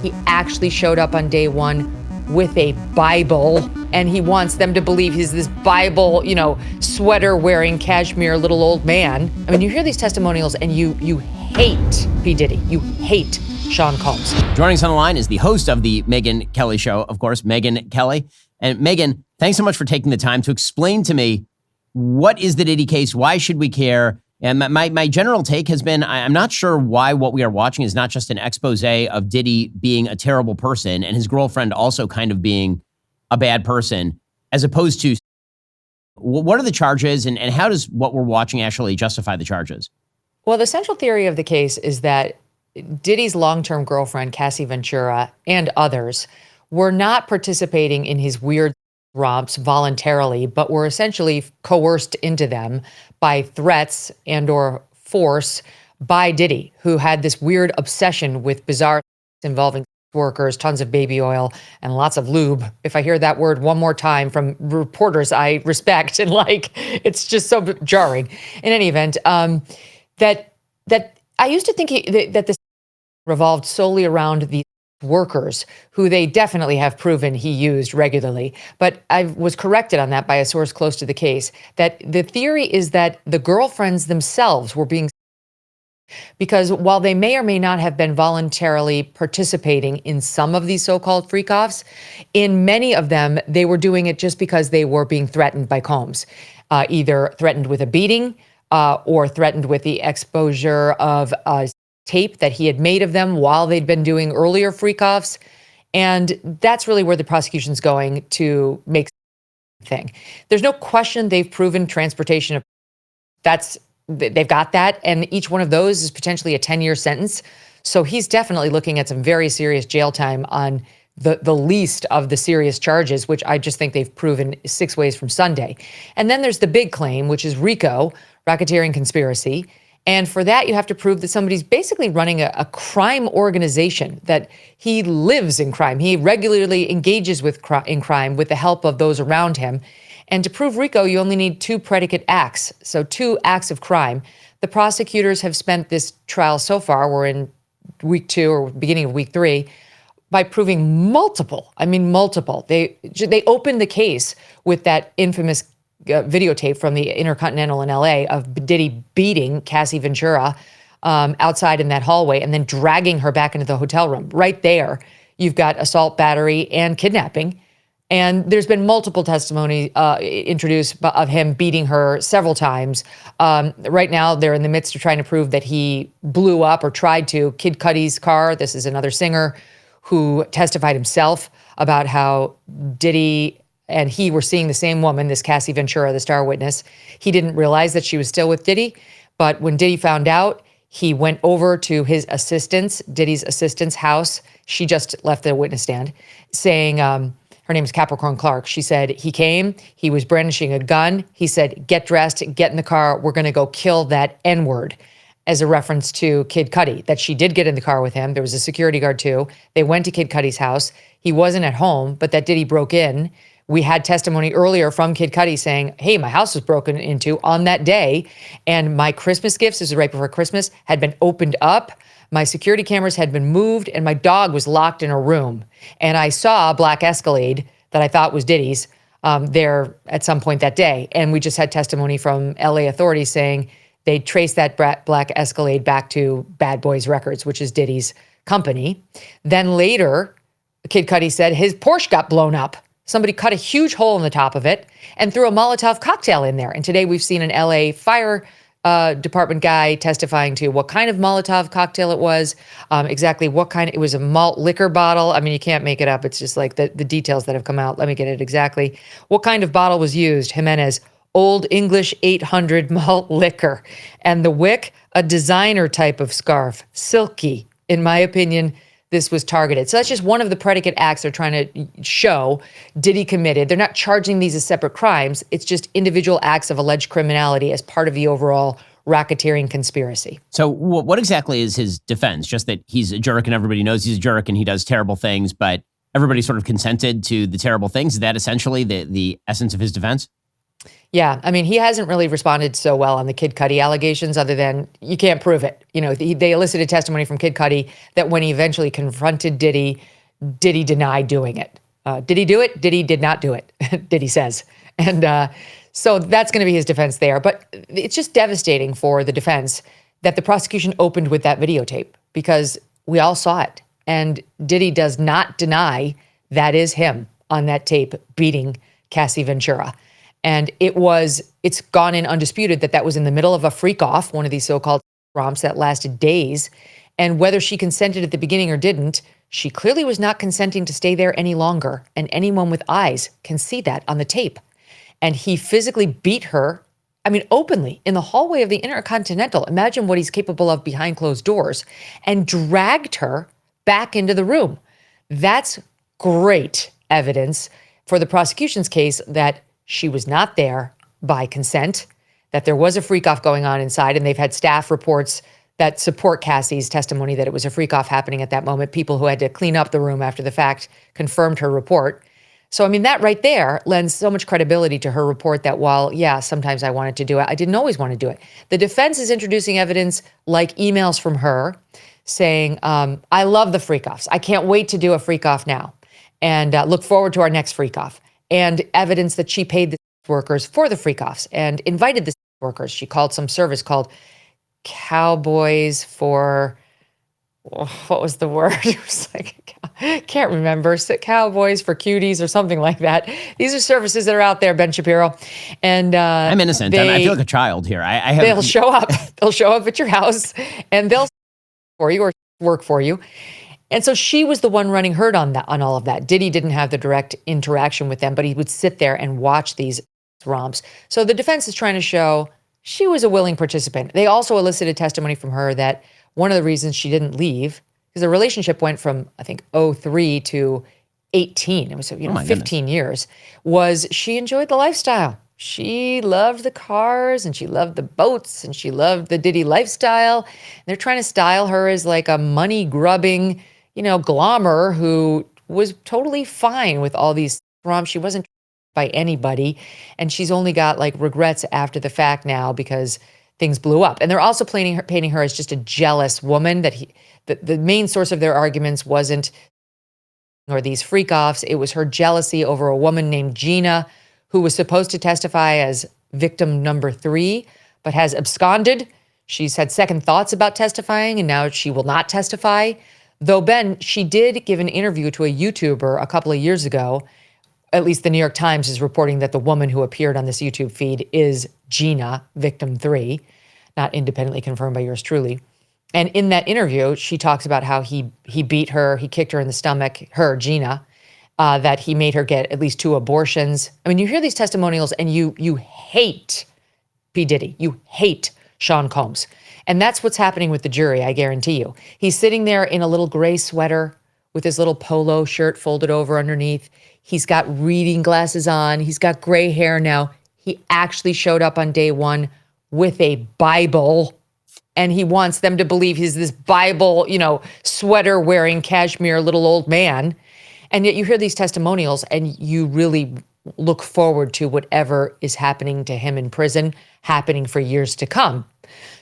He actually showed up on day one with a Bible, and he wants them to believe he's this Bible, sweater wearing cashmere little old man. I mean, you hear these testimonials and you hate P. Diddy. You hate Sean Combs. Joining us on the line is the host of the Megyn Kelly Show, of course, Megyn Kelly. And Megyn, thanks so much for taking the time to explain to me what is the Diddy case, why should we care? And my general take has been, I'm not sure why what we are watching is not just an expose of Diddy being a terrible person and his girlfriend also kind of being a bad person, as opposed to what are the charges and how does what we're watching actually justify the charges? Well, the central theory of the case is that Diddy's long-term girlfriend, Cassie Ventura, and others were not participating in his weird romps voluntarily, but were essentially coerced into them by threats and or force by Diddy, who had this weird obsession with bizarre involving workers, tons of baby oil, and lots of lube. If I hear that word one more time from reporters I respect and like, it's just so jarring. In any event, that I used to think that this revolved solely around the workers who they definitely have proven he used regularly. But I was corrected on that by a source close to the case, that the theory is that the girlfriends themselves were being, because while they may or may not have been voluntarily participating in some of these so-called freak-offs, in many of them, they were doing it just because they were being threatened by Combs, either threatened with a beating or threatened with the exposure of tape that he had made of them while they'd been doing earlier freak-offs. And that's really where the prosecution's going to make thing. There's no question they've proven transportation of, they've got that. And each one of those is potentially a 10-year sentence. So he's definitely looking at some very serious jail time on the least of the serious charges, which I just think they've proven 6 ways from Sunday. And then there's the big claim, which is RICO, racketeering conspiracy. And for that, you have to prove that somebody's basically running a crime organization, that he lives in crime. He regularly engages in crime with the help of those around him. And to prove RICO, you only need 2 predicate acts, so 2 acts of crime. The prosecutors have spent this trial so far, we're in week 2 or beginning of week 3, by proving multiple. They opened the case with that infamous videotape from the Intercontinental in LA of Diddy beating Cassie Ventura outside in that hallway and then dragging her back into the hotel room. Right there, you've got assault, battery, and kidnapping. And there's been multiple testimony introduced of him beating her several times. Right now, they're in the midst of trying to prove that he blew up or tried to Kid Cudi's car. This is another singer who testified himself about how Diddy and he were seeing the same woman, this Cassie Ventura, the star witness. He didn't realize that she was still with Diddy, but when Diddy found out, he went over to his assistant's, Diddy's assistant's house. She just left the witness stand, saying, her name is Capricorn Clark. She said, he came, he was brandishing a gun. He said, get dressed, get in the car, we're gonna go kill that N-word, as a reference to Kid Cudi, that she did get in the car with him. There was a security guard too. They went to Kid Cudi's house. He wasn't at home, but that Diddy broke in. We had testimony earlier from Kid Cudi saying, hey, my house was broken into on that day, and my Christmas gifts, this was right before Christmas, had been opened up. My security cameras had been moved, and my dog was locked in a room. And I saw a black Escalade that I thought was Diddy's there at some point that day. And we just had testimony from LA authorities saying they traced that black Escalade back to Bad Boys Records, which is Diddy's company. Then later, Kid Cudi said his Porsche got blown up. Somebody cut a huge hole in the top of it and threw a Molotov cocktail in there. And today we've seen an LA fire department guy testifying to what kind of Molotov cocktail it was, exactly what kind. It was a malt liquor bottle. I mean, you can't make it up. It's just like the details that have come out. Let me get it exactly. What kind of bottle was used? Jimenez, Old English 800 malt liquor. And the wick, a designer type of scarf, silky. In my opinion, this was targeted. So that's just one of the predicate acts they're trying to show Diddy committed. They're not charging these as separate crimes. It's just individual acts of alleged criminality as part of the overall racketeering conspiracy. So what exactly is his defense? Just that he's a jerk and everybody knows he's a jerk and he does terrible things, but everybody sort of consented to the terrible things? Is that essentially the essence of his defense? Yeah, I mean, he hasn't really responded so well on the Kid Cudi allegations other than you can't prove it. They elicited testimony from Kid Cudi that when he eventually confronted Diddy, Diddy denied doing it. Did he do it? Diddy did not do it, Diddy says. And so that's going to be his defense there. But it's just devastating for the defense that the prosecution opened with that videotape because we all saw it. And Diddy does not deny that is him on that tape beating Cassie Ventura. And it's gone in undisputed that was in the middle of a freak off, one of these so-called romps that lasted days. And whether she consented at the beginning or didn't, she clearly was not consenting to stay there any longer. And anyone with eyes can see that on the tape. And he physically beat her, I mean, openly in the hallway of the Intercontinental. Imagine what he's capable of behind closed doors, and dragged her back into the room. That's great evidence for the prosecution's case that she was not there by consent, that there was a freak-off going on inside, and they've had staff reports that support Cassie's testimony that it was a freak-off happening at that moment. People who had to clean up the room after the fact confirmed her report. So, I mean, that right there lends so much credibility to her report that while, yeah, sometimes I wanted to do it, I didn't always want to do it. The defense is introducing evidence like emails from her saying, I love the freak-offs. I can't wait to do a freak-off now and look forward to our next freak-off. And evidence that she paid the workers for the freak-offs and invited the workers. She called some service called Cowboys for, what was the word? It was like, I can't remember. Cowboys for Cuties or something like that. These are services that are out there, Ben Shapiro. And I'm innocent. I feel like a child here. They'll show up. They'll show up at your house and they'll for you or work for you. And so she was the one running herd on all of that. Diddy didn't have the direct interaction with them, but he would sit there and watch these romps. So the defense is trying to show she was a willing participant. They also elicited testimony from her that one of the reasons she didn't leave, because the relationship went from, I think, 2003 to 18. It was 15 years, was she enjoyed the lifestyle. She loved the cars and she loved the boats and she loved the Diddy lifestyle. And they're trying to style her as like a money grubbing, glommer who was totally fine with all these romps. She wasn't by anybody. And she's only got like regrets after the fact now because things blew up. And they're also painting her as just a jealous woman the main source of their arguments wasn't or these freak-offs. It was her jealousy over a woman named Gina who was supposed to testify as victim number 3, but has absconded. She's had second thoughts about testifying, and now she will not testify. Though, Ben, she did give an interview to a YouTuber a couple of years ago. At least the New York Times is reporting that the woman who appeared on this YouTube feed is Gina, victim 3, not independently confirmed by yours truly. And in that interview, she talks about how he beat her, he kicked her in the stomach, her, Gina, that he made her get at least 2 abortions. I mean, you hear these testimonials and you hate P. Diddy. You hate Sean Combs. And that's what's happening with the jury, I guarantee you. He's sitting there in a little gray sweater with his little polo shirt folded over underneath. He's got reading glasses on. He's got gray hair now. He actually showed up on day 1 with a Bible. And he wants them to believe he's this Bible, sweater wearing cashmere little old man. And yet you hear these testimonials and you really look forward to whatever is happening to him in prison, happening for years to come.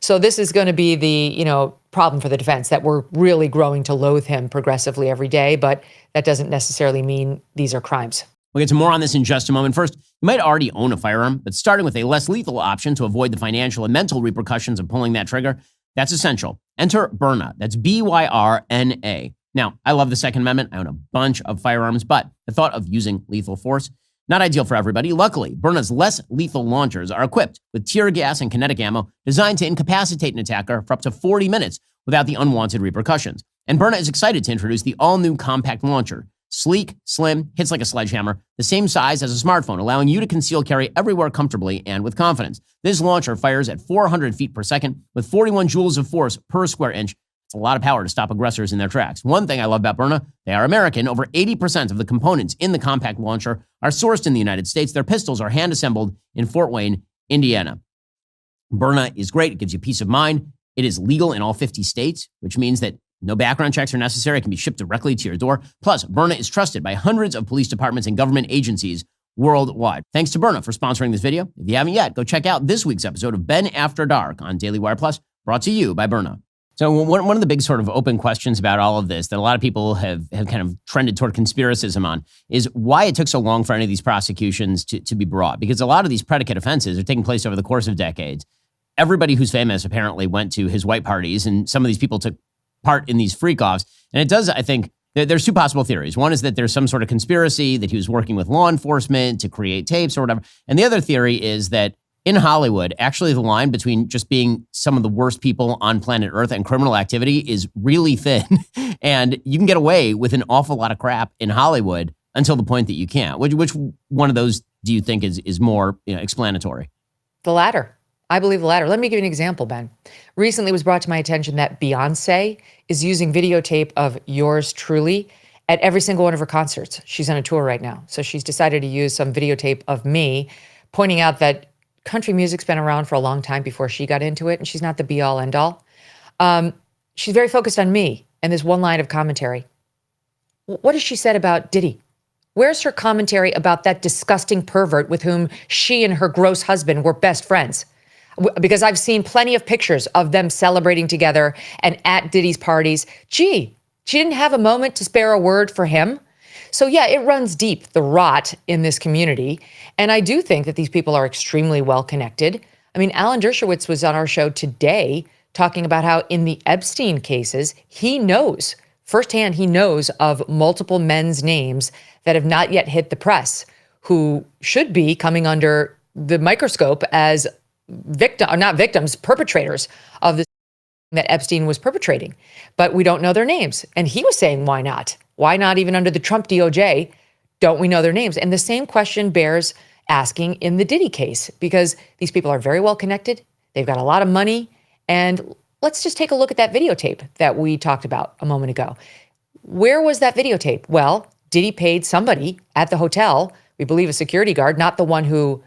So this is going to be the, problem for the defense, that we're really growing to loathe him progressively every day, but that doesn't necessarily mean these are crimes. We'll get to more on this in just a moment. First, you might already own a firearm, but starting with a less lethal option to avoid the financial and mental repercussions of pulling that trigger, that's essential. Enter Byrna. That's BYRNA. Now, I love the Second Amendment. I own a bunch of firearms, but the thought of using lethal force, not ideal for everybody. Luckily, Byrna's less lethal launchers are equipped with tear gas and kinetic ammo designed to incapacitate an attacker for up to 40 minutes without the unwanted repercussions. And Byrna is excited to introduce the all-new compact launcher. Sleek, slim, hits like a sledgehammer, the same size as a smartphone, allowing you to conceal carry everywhere comfortably and with confidence. This launcher fires at 400 feet per second with 41 joules of force per square inch. It's a lot of power to stop aggressors in their tracks. One thing I love about Byrna, they are American. Over 80% of the components in the compact launcher are sourced in the United States. Their pistols are hand-assembled in Fort Wayne, Indiana. Byrna is great. It gives you peace of mind. It is legal in all 50 states, which means that no background checks are necessary. It can be shipped directly to your door. Plus, Byrna is trusted by hundreds of police departments and government agencies worldwide. Thanks to Berna for sponsoring this video. If you haven't yet, go check out this week's episode of Ben After Dark on Daily Wire Plus, brought to you by Berna. So one of the big sort of open questions about all of this that a lot of people have kind of trended toward conspiracism on is why it took so long for any of these prosecutions to be brought. Because a lot of these predicate offenses are taking place over the course of decades. Everybody who's famous apparently went to his white parties, and some of these people took part in these freak-offs. And it does, I think, there's two possible theories. One is that there's some sort of conspiracy, that he was working with law enforcement to create tapes or whatever. And the other theory is that in Hollywood, actually the line between just being some of the worst people on planet Earth and criminal activity is really thin. And you can get away with an awful lot of crap in Hollywood until the point that you can't. Which one of those do you think is more explanatory? The latter. I believe the latter. Let me give you an example, Ben. Recently it was brought to my attention that Beyonce is using videotape of yours truly at every single one of her concerts. She's on a tour right now. So she's decided to use some videotape of me, pointing out that country music's been around for a long time before she got into it, and she's not the be-all, end-all. She's very focused on me and this one line of commentary. What has she said about Diddy? Where's her commentary about that disgusting pervert with whom she and her gross husband were best friends? Because I've seen plenty of pictures of them celebrating together and at Diddy's parties. Gee, she didn't have a moment to spare a word for him. So yeah, it runs deep, the rot in this community. And I do think that these people are extremely well connected. I mean, Alan Dershowitz was on our show today talking about how in the Epstein cases, he knows firsthand, he knows of multiple men's names that have not yet hit the press, who should be coming under the microscope as perpetrators of this that Epstein was perpetrating. But we don't know their names. And he was saying, why not? Why not even under the Trump DOJ? Don't we know their names? And the same question bears asking in the Diddy case, because these people are very well connected. They've got a lot of money. And let's just take a look at that videotape that we talked about a moment ago. Where was that videotape? Well, Diddy paid somebody at the hotel, we believe a security guard, not the one who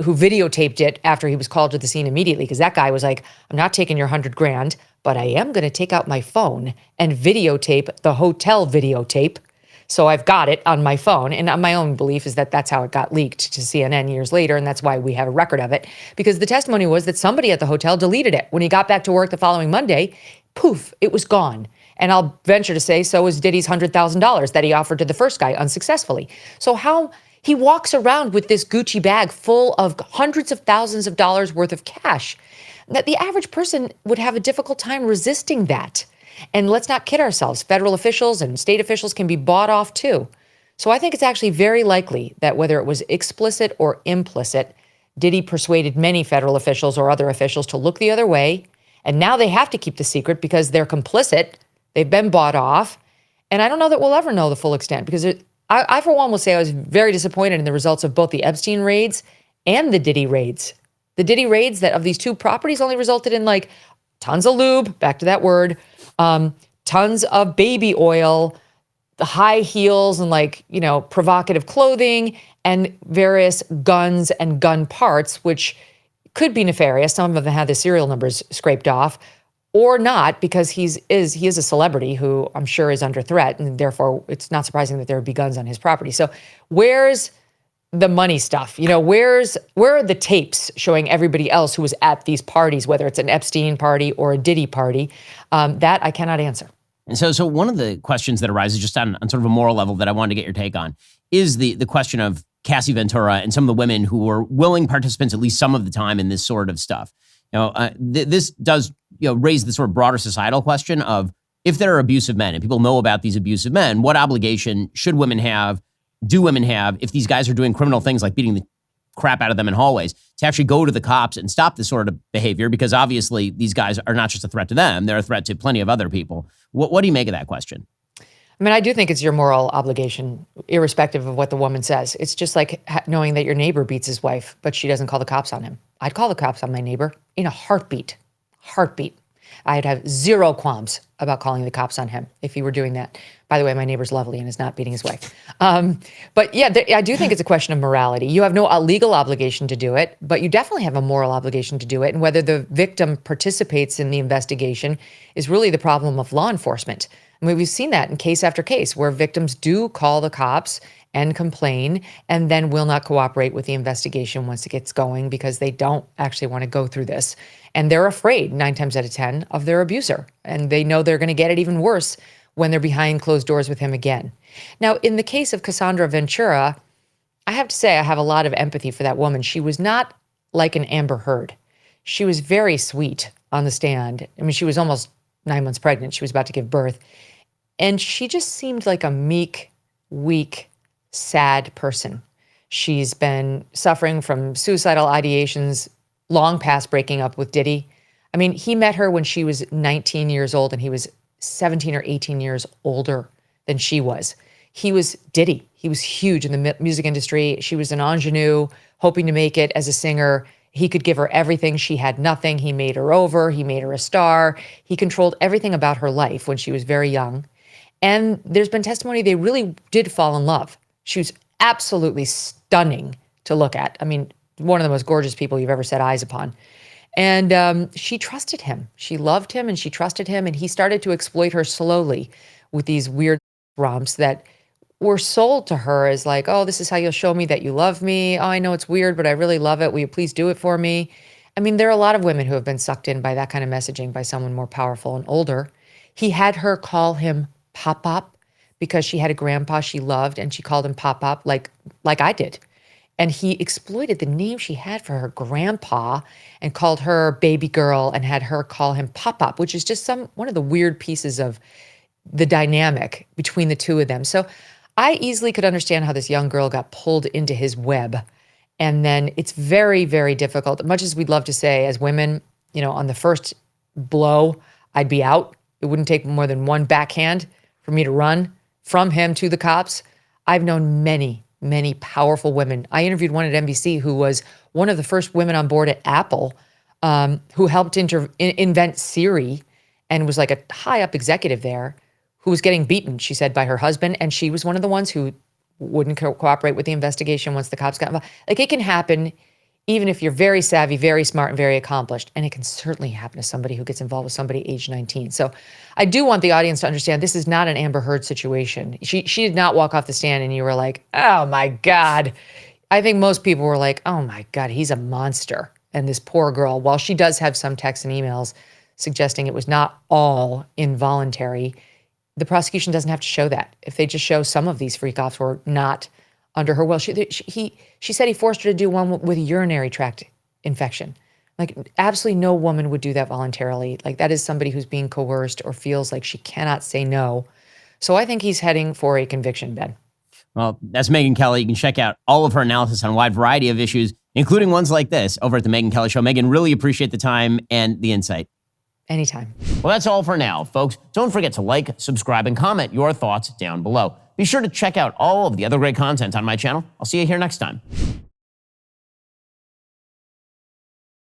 videotaped it after he was called to the scene immediately, because that guy was like, I'm not taking your $100,000, but I am going to take out my phone and videotape the hotel videotape. So I've got it on my phone. And my own belief is that that's how it got leaked to CNN years later. And that's why we have a record of it, because the testimony was that somebody at the hotel deleted it. When he got back to work the following Monday, poof, it was gone. And I'll venture to say so was Diddy's $100,000 that he offered to the first guy unsuccessfully. So how he walks around with this Gucci bag full of hundreds of thousands of dollars worth of cash, that the average person would have a difficult time resisting that. And let's not kid ourselves. Federal officials and state officials can be bought off too. So I think it's actually very likely that whether it was explicit or implicit, Diddy persuaded many federal officials or other officials to look the other way. And now they have to keep the secret because they're complicit. They've been bought off. And I don't know that we'll ever know the full extent, because I, for one, will say I was very disappointed in the results of both the Epstein raids and the Diddy raids. The Diddy raids that of these two properties only resulted in like tons of lube, back to that word, tons of baby oil, the high heels and provocative clothing, and various guns and gun parts, which could be nefarious. Some of them had the serial numbers scraped off, or not, because he is a celebrity who I'm sure is under threat, and therefore it's not surprising that there would be guns on his property. So where's the money stuff? Where are the tapes showing everybody else who was at these parties, whether it's an Epstein party or a Diddy party? That I cannot answer. And so one of the questions that arises just on sort of a moral level that I wanted to get your take on is the question of Cassie Ventura and some of the women who were willing participants at least some of the time in this sort of stuff. This does raise the sort of broader societal question of, if there are abusive men and people know about these abusive men, what obligation should women have, do women have, if these guys are doing criminal things like beating the crap out of them in hallways, to actually go to the cops and stop this sort of behavior? Because obviously these guys are not just a threat to them, they're a threat to plenty of other people. What do you make of that question? I mean, I do think it's your moral obligation, irrespective of what the woman says. It's just like knowing that your neighbor beats his wife, but she doesn't call the cops on him. I'd call the cops on my neighbor in a heartbeat. I'd have zero qualms about calling the cops on him if he were doing that. By the way, my neighbor's lovely and is not beating his wife. But yeah, I do think it's a question of morality. You have no legal obligation to do it, but you definitely have a moral obligation to do it. And whether the victim participates in the investigation is really the problem of law enforcement. I mean, we've seen that in case after case where victims do call the cops and complain and then will not cooperate with the investigation once it gets going because they don't actually want to go through this. And they're afraid 9 times out of 10 of their abuser. And they know they're going to get it even worse when they're behind closed doors with him again. Now, in the case of Cassandra Ventura, I have to say I have a lot of empathy for that woman. She was not like an Amber Heard. She was very sweet on the stand. I mean, she was almost 9 months pregnant. She was about to give birth. And she just seemed like a meek, weak, sad person. She's been suffering from suicidal ideations long past breaking up with Diddy. I mean, he met her when she was 19 years old and he was 17 or 18 years older than she was. He was Diddy. He was huge in the music industry. She was an ingenue, hoping to make it as a singer. He could give her everything. She had nothing. He made her over. He made her a star. He controlled everything about her life when she was very young. And there's been testimony they really did fall in love. She was absolutely stunning to look at. I mean, one of the most gorgeous people you've ever set eyes upon. And she trusted him. She loved him and she trusted him. And he started to exploit her slowly with these weird romps that were sold to her as like, oh, this is how you'll show me that you love me. Oh, I know it's weird, but I really love it. Will you please do it for me? I mean, there are a lot of women who have been sucked in by that kind of messaging by someone more powerful and older. He had her call him Pop-Pop because she had a grandpa she loved and she called him Pop-Pop like I did. And he exploited the name she had for her grandpa and called her baby girl and had her call him Pop-Pop, which is just one of the weird pieces of the dynamic between the two of them. So I easily could understand how this young girl got pulled into his web. And then it's very, very difficult. Much as we'd love to say as women, on the first blow, I'd be out. It wouldn't take more than one backhand for me to run from him to the cops. I've known many, many powerful women. I interviewed one at NBC who was one of the first women on board at Apple, who helped invent Siri and was like a high up executive there, who was getting beaten, she said, by her husband. And she was one of the ones who wouldn't cooperate with the investigation once the cops got involved. Like, it can happen even if you're very savvy, very smart, and very accomplished. And it can certainly happen to somebody who gets involved with somebody age 19. So I do want the audience to understand this is not an Amber Heard situation. She did not walk off the stand and you were like, oh my God. I think most people were like, oh my God, he's a monster. And this poor girl, while she does have some texts and emails suggesting it was not all involuntary, the prosecution doesn't have to show that. If they just show some of these freak-offs were not under her will. She said he forced her to do one with urinary tract infection. Like, absolutely no woman would do that voluntarily. Like, that is somebody who's being coerced or feels like she cannot say no. So I think he's heading for a conviction, Ben. Well, that's Megyn Kelly. You can check out all of her analysis on a wide variety of issues, including ones like this, over at the Megyn Kelly Show. Megyn, really appreciate the time and the insight. Anytime. Well, that's all for now, folks. Don't forget to like, subscribe, and comment your thoughts down below. Be sure to check out all of the other great content on my channel. I'll see you here next time.